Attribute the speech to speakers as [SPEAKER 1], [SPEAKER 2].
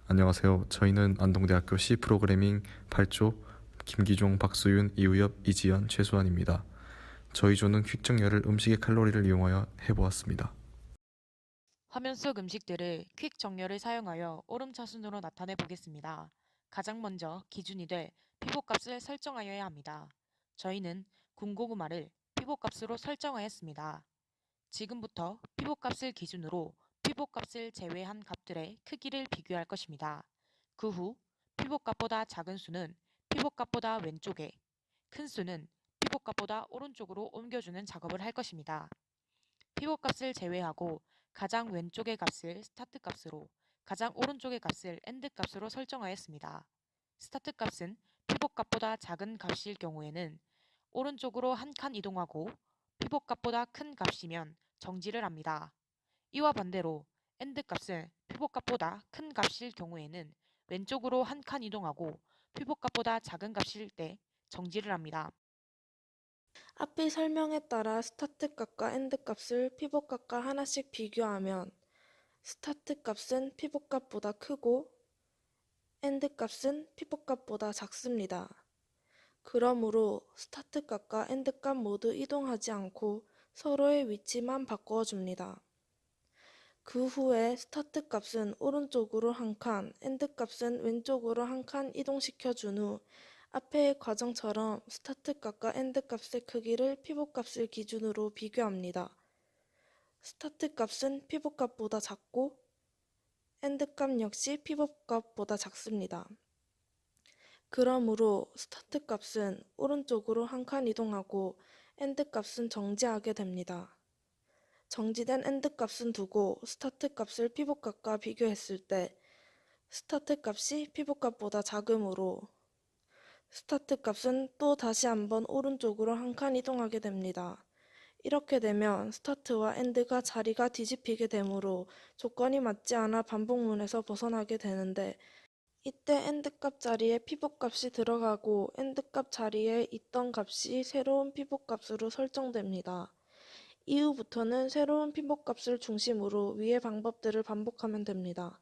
[SPEAKER 1] 안녕하세요. 저희는 안동대학교 C 프로그래밍 8조 김기종, 박수윤, 이우엽, 이지연, 최수환입니다. 저희 조는 퀵정렬을 음식의 칼로리를 이용하여 해보았습니다.
[SPEAKER 2] 화면 속 음식들을 퀵 정렬을 사용하여 오름차순으로 나타내 보겠습니다. 가장 먼저 기준이 될 피복값을 설정하여야 합니다. 저희는 군고구마를 피복값으로 설정하였습니다. 지금부터 피복값을 기준으로 피복값을 제외한 값들의 크기를 비교할 것입니다. 그 후 피복값보다 작은 수는 피복값보다 왼쪽에, 큰 수는 피복값보다 오른쪽으로 옮겨주는 작업을 할 것입니다. 피벗값을 제외하고 가장 왼쪽의 값을 스타트 값으로, 가장 오른쪽의 값을 엔드 값으로 설정하였습니다. 스타트 값은 피벗값보다 작은 값일 경우에는 오른쪽으로 한 칸 이동하고 피벗값보다 큰 값이면 정지를 합니다. 이와 반대로 엔드 값은 피벗값보다 큰 값일 경우에는 왼쪽으로 한 칸 이동하고 피벗값보다 작은 값일 때 정지를 합니다.
[SPEAKER 3] 앞의 설명에 따라 스타트 값과 엔드 값을 피벗 값과 하나씩 비교하면 스타트 값은 피벗 값보다 크고 엔드 값은 피벗 값보다 작습니다. 그러므로 스타트 값과 엔드 값 모두 이동하지 않고 서로의 위치만 바꾸어 줍니다. 그 후에 스타트 값은 오른쪽으로 한 칸, 엔드 값은 왼쪽으로 한 칸 이동시켜 준 후 앞의 과정처럼 스타트 값과 엔드 값의 크기를 피벗 값을 기준으로 비교합니다. 스타트 값은 피벗 값보다 작고 엔드 값 역시 피벗 값보다 작습니다. 그러므로 스타트 값은 오른쪽으로 한 칸 이동하고 엔드 값은 정지하게 됩니다. 정지된 엔드 값은 두고 스타트 값을 피벗 값과 비교했을 때 스타트 값이 피벗 값보다 작으므로 스타트 값은 또 다시 한번 오른쪽으로 한 칸 이동하게 됩니다. 이렇게 되면 스타트와 엔드가 자리가 뒤집히게 되므로 조건이 맞지 않아 반복문에서 벗어나게 되는데 이때 엔드 값 자리에 피벗 값이 들어가고 엔드 값 자리에 있던 값이 새로운 피벗 값으로 설정됩니다. 이후부터는 새로운 피벗 값을 중심으로 위의 방법들을 반복하면 됩니다.